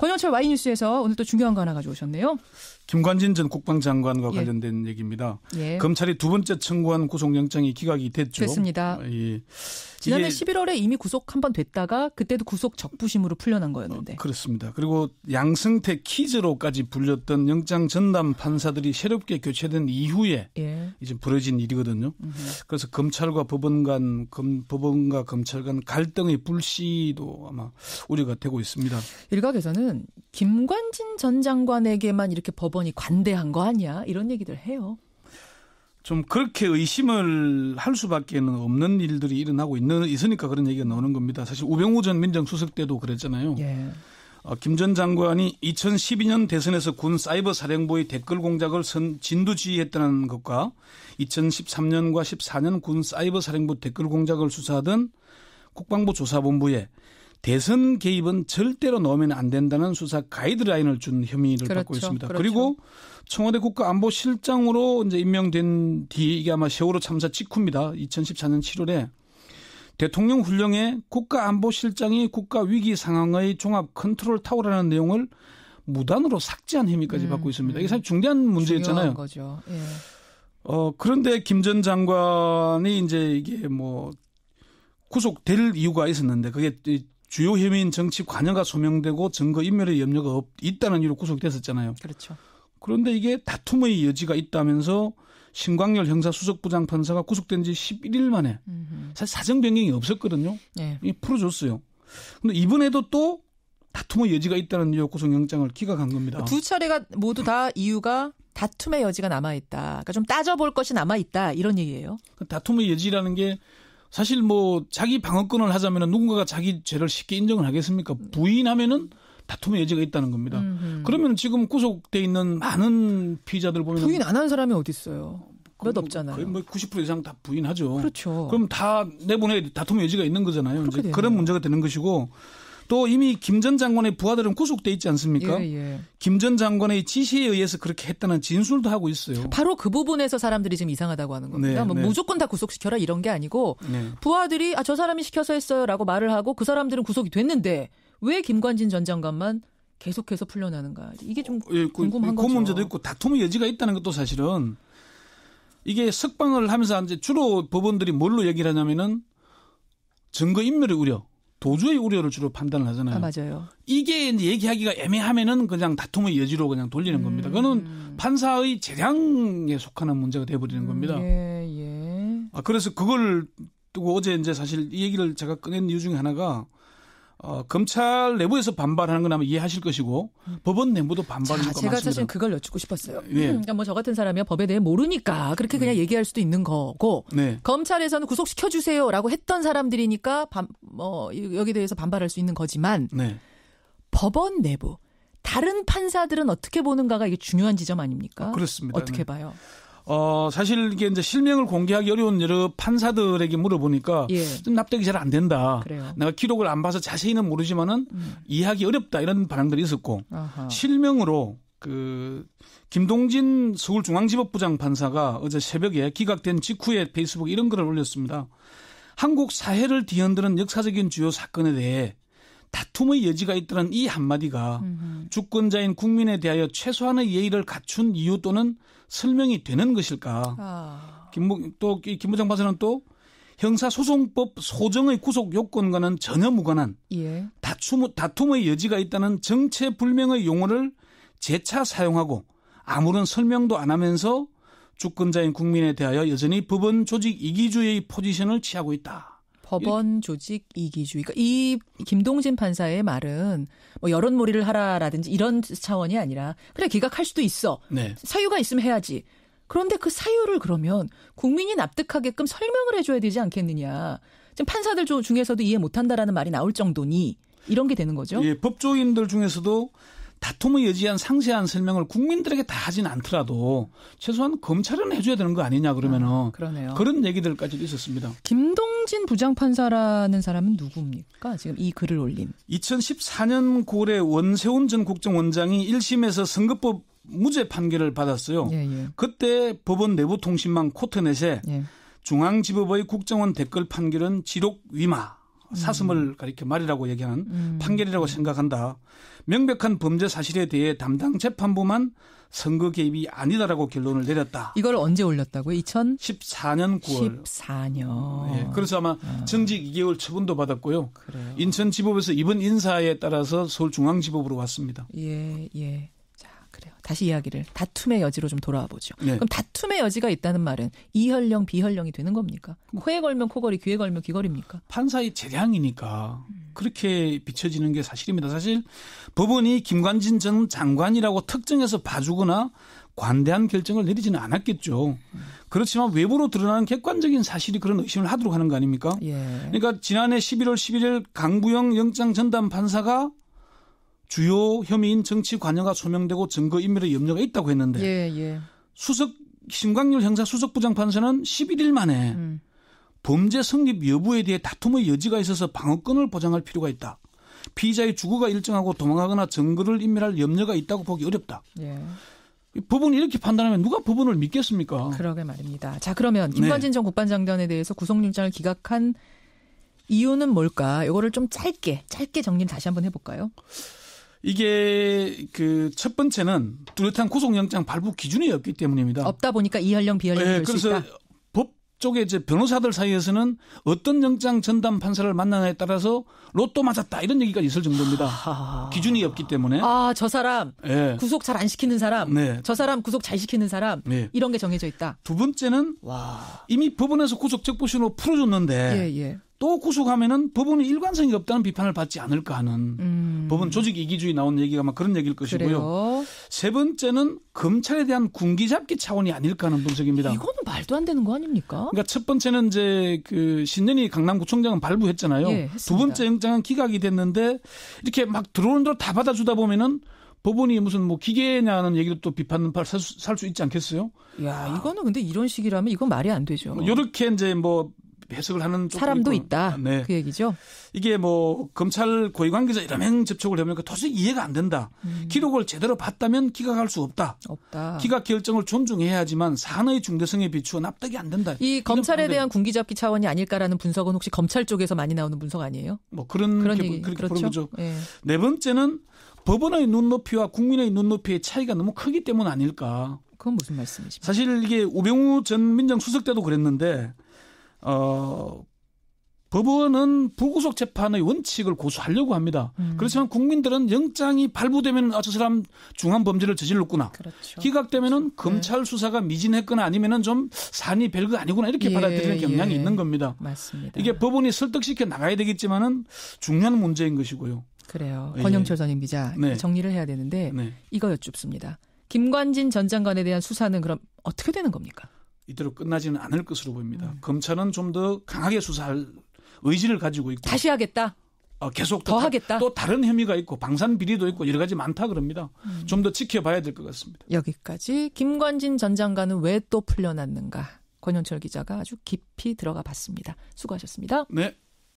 권영철 Y뉴스에서 오늘 또 중요한 거 하나 가져오셨네요. 김관진 전 국방장관과 관련된 얘기입니다. 검찰이 두 번째 청구한 구속영장이 기각이 됐죠. 됐습니다. 지난해 11월에 이미 구속 한 번 됐다가 그때도 구속 적부심으로 풀려난 거였는데. 그렇습니다. 그리고 양승태 키즈로까지 불렸던 영장 전담 판사들이 새롭게 교체된 이후에 이제 벌어진 일이거든요. 그래서 검찰과 법원과 검찰 간 갈등의 불씨도 아마 우려가 되고 있습니다. 일각에서는 김관진 전 장관에게만 이렇게 법원이 관대한 거 아니야? 이런 얘기들 해요. 좀 그렇게 의심을 할 수밖에 없는 일들이 일어나고 있으니까 그런 얘기가 나오는 겁니다. 사실 우병우 전 민정수석 때도 그랬잖아요. 김 전 장관이 2012년 대선에서 군 사이버 사령부의 댓글 공작을 진두지휘했다는 것과 2013년과 14년 군 사이버 사령부 댓글 공작을 수사하던 국방부 조사본부에 대선 개입은 절대로 넣으면 안 된다는 수사 가이드라인을 준 혐의를 받고 있습니다. 그리고 청와대 국가안보실장으로 이제 임명된 뒤 이게 아마 세월호 참사 직후입니다. 2014년 7월에 대통령 훈령에 국가안보실장이 국가위기 상황의 종합 컨트롤 타워라는 내용을 무단으로 삭제한 혐의까지 받고 있습니다. 이게 사실 중대한 문제였잖아요. 중요한 거죠. 그런데 김 전 장관이 이제 이게 뭐 구속될 이유가 있었는데 그게 주요 혐의인 정치 관여가 소명되고 증거 인멸의 염려가 있다는 이유로 구속됐었잖아요. 그렇죠. 그런데 이게 다툼의 여지가 있다면서 신광열 형사수석부장 판사가 구속된 지 11일 만에 사실 사정 변경이 없었거든요. 풀어줬어요. 그런데 이번에도 또 다툼의 여지가 있다는 이유로 구속영장을 기각한 겁니다. 두 차례가 모두 다 이유가 다툼의 여지가 남아있다. 그러니까 좀 따져볼 것이 남아있다. 이런 얘기예요. 다툼의 여지라는 게 사실 뭐 자기 방어권을 하자면 누군가가 자기 죄를 쉽게 인정을 하겠습니까? 부인하면은 다툼의 여지가 있다는 겁니다. 그러면 지금 구속돼 있는 많은 피의자들 보면 부인 안 한 사람이 어디 있어요? 몇 없잖아요. 거의 뭐 90% 이상 다 부인하죠. 그렇죠. 그럼 다 내보내 다툼의 여지가 있는 거잖아요. 이제 그런 문제가 되는 것이고 또 이미 김 전 장관의 부하들은 구속돼 있지 않습니까? 김 전 장관의 지시에 의해서 그렇게 했다는 진술도 하고 있어요. 바로 그 부분에서 사람들이 지금 이상하다고 하는 겁니다. 무조건 다 구속시켜라 이런 게 아니고 부하들이 저 사람이 시켜서 했어요라고 말을 하고 그 사람들은 구속이 됐는데 왜 김관진 전 장관만 계속해서 풀려나는가. 이게 좀 궁금한 거죠. 그 문제도 있고 다툼의 여지가 있다는 것도 사실은 이게 석방을 하면서 이제 주로 법원들이 뭘로 얘기를 하냐면은 증거인멸의 우려. 도주의 우려를 주로 판단을 하잖아요. 맞아요. 이게 이제 얘기하기가 애매하면은 그냥 다툼의 여지로 그냥 돌리는 겁니다. 그거는 판사의 재량에 속하는 문제가 돼버리는 겁니다. 그래서 그걸 두고 어제 이제 사실 이 얘기를 제가 꺼낸 이유 중에 하나가 검찰 내부에서 반발하는 건 아마 이해하실 것이고 법원 내부도 반발할 것 같습니다. 제가 사실 그걸 여쭙고 싶었어요. 그러니까 뭐 저 같은 사람이야 법에 대해 모르니까 그렇게 그냥 얘기할 수도 있는 거고 검찰에서는 구속시켜 주세요라고 했던 사람들이니까 여기에 대해서 반발할 수 있는 거지만 법원 내부 다른 판사들은 어떻게 보는가가 이게 중요한 지점 아닙니까? 그렇습니다. 어떻게 봐요? 사실 이게 이제 실명을 공개하기 어려운 여러 판사들에게 물어보니까 좀 납득이 잘 안 된다. 그래요. 내가 기록을 안 봐서 자세히는 모르지만은 이해하기 어렵다 이런 반응들이 있었고 실명으로 김동진 서울중앙지법부장 판사가 어제 새벽에 기각된 직후에 페이스북에 이런 글을 올렸습니다. 한국 사회를 뒤흔드는 역사적인 주요 사건에 대해 다툼의 여지가 있다는 이 한마디가 주권자인 국민에 대하여 최소한의 예의를 갖춘 이유 또는 설명이 되는 것일까. 김 부장 판사는 또 형사소송법 소정의 구속 요건과는 전혀 무관한 다툼의 여지가 있다는 정체불명의 용어를 재차 사용하고 아무런 설명도 안 하면서 주권자인 국민에 대하여 여전히 법원 조직 이기주의의 포지션을 취하고 있다. 법원 조직 이기주의. 그러니까 이 김동진 판사의 말은 뭐 여론몰이를 하라라든지 이런 차원이 아니라 그래 기각할 수도 있어. 사유가 있으면 해야지. 그런데 그 사유를 그러면 국민이 납득하게끔 설명을 해줘야 되지 않겠느냐. 지금 판사들 중에서도 이해 못한다라는 말이 나올 정도니 이런 게 되는 거죠. 법조인들 중에서도 다툼의 여지한 상세한 설명을 국민들에게 다 하진 않더라도 최소한 검찰은 해줘야 되는 거 아니냐 그러면은 그러네요. 그런 얘기들까지도 있었습니다. 김동진 부장판사라는 사람은 누구입니까? 지금 이 글을 올린. 2014년 9월에 원세훈 전 국정원장이 1심에서 선거법 무죄 판결을 받았어요. 그때 법원 내부통신망 코트넷에 중앙지법의 국정원 댓글 판결은 지록 위마 사슴을 가리켜 말이라고 얘기하는 판결이라고 생각한다. 명백한 범죄 사실에 대해 담당 재판부만 선거 개입이 아니다라고 결론을 내렸다. 이걸 언제 올렸다고요? 2014년 9월. 14년. 예, 그래서 아마 정직 2개월 처분도 받았고요. 그래요. 인천지법에서 이번 인사에 따라서 서울중앙지법으로 왔습니다. 예. 자, 그래요. 다시 이야기를 다툼의 여지로 좀 돌아와 보죠. 네. 그럼 다툼의 여지가 있다는 말은 이현령, 비현령이 되는 겁니까? 코에 걸면 코걸이, 귀에 걸면 귀걸입니까? 판사의 재량이니까 그렇게 비춰지는 게 사실입니다. 사실 법원이 김관진 전 장관이라고 특정해서 봐주거나 관대한 결정을 내리지는 않았겠죠. 그렇지만 외부로 드러나는 객관적인 사실이 그런 의심을 하도록 하는 거 아닙니까? 예. 그러니까 지난해 11월 11일 강부영 영장 전담 판사가 주요 혐의인 정치 관여가 소명되고 증거인멸의 염려가 있다고 했는데 예. 심광률 형사 수석부장 판사는 11일 만에 범죄 성립 여부에 대해 다툼의 여지가 있어서 방어권을 보장할 필요가 있다. 피의자의 주거가 일정하고 도망가거나 증거를 인멸할 염려가 있다고 보기 어렵다. 예. 법원이 이렇게 판단하면 누가 법원을 믿겠습니까? 그러게 말입니다. 자, 그러면 김관진 전 국방장관에 대해서 구속영장을 기각한 이유는 뭘까? 이거를 좀 짧게 정리를 다시 한번 해볼까요? 이게 그 첫 번째는 뚜렷한 구속영장 발부 기준이 없기 때문입니다. 없다 보니까 이현령, 비현령 될 수 있다. 그래서 법 쪽에 이제 변호사들 사이에서는 어떤 영장 전담 판사를 만나냐에 따라서 로또 맞았다 이런 얘기가 있을 정도입니다. 기준이 없기 때문에. 저 사람 구속 잘 안 시키는 사람, 저 사람 구속 잘 시키는 사람 이런 게 정해져 있다. 두 번째는 이미 법원에서 구속 적부심으로 풀어줬는데 또 구속하면은 법원이 일관성이 없다는 비판을 받지 않을까 하는 법원 조직 이기주의 나온 얘기가 막 그런 얘기일 것이고요. 그래요? 세 번째는 검찰에 대한 군기잡기 차원이 아닐까 하는 분석입니다. 이거는 말도 안 되는 거 아닙니까? 그러니까 첫 번째는 이제 그 신년희 강남구청장은 발부했잖아요. 두 번째 영장은 기각이 됐는데 이렇게 막 들어오는 대로 다 받아주다 보면은 법원이 무슨 뭐 기계냐는 얘기도 또 비판을 살 수 있지 않겠어요? 야, 이거는 근데 이런 식이라면 이건 말이 안 되죠. 이렇게 이제 뭐 해석을 하는 사람도 있다. 그 얘기죠. 이게 뭐 검찰 고위 관계자 여러 명 접촉을 해보니까 도저히 이해가 안 된다. 기록을 제대로 봤다면 기각할 수 없다. 기각 결정을 존중해야지만 사안의 중대성에 비추어 납득이 안 된다. 이 검찰에 대한 군기잡기 차원이 아닐까라는 분석은 혹시 검찰 쪽에서 많이 나오는 분석 아니에요? 뭐 그런 얘기 그렇게 보는 거죠. 네 번째는 법원의 눈높이와 국민의 눈높이의 차이가 너무 크기 때문 아닐까. 그건 무슨 말씀이십니까? 사실 이게 우병우 전 민정수석 때도 그랬는데 법원은 불구속 재판의 원칙을 고수하려고 합니다. 그렇지만 국민들은 영장이 발부되면 저 사람 중한 범죄를 저질렀구나. 그렇죠. 기각되면은 검찰 수사가 미진했거나 아니면은 좀 사안이 별거 아니구나 이렇게 받아들이는 경향이 있는 겁니다. 맞습니다. 이게 법원이 설득시켜 나가야 되겠지만은 중요한 문제인 것이고요. 그래요. 권영철 전임 기자 정리를 해야 되는데 이거 여쭙습니다. 김관진 전 장관에 대한 수사는 그럼 어떻게 되는 겁니까? 이대로 끝나지는 않을 것으로 보입니다. 검찰은 좀 더 강하게 수사할 의지를 가지고 있고 다시 하겠다. 계속 더 하겠다. 또 다른 혐의가 있고 방산 비리도 있고 여러 가지 많다 그럽니다. 좀 더 지켜봐야 될 것 같습니다. 여기까지 김관진 전 장관은 왜 또 풀려났는가? 권영철 기자가 아주 깊이 들어가 봤습니다. 수고하셨습니다. 네.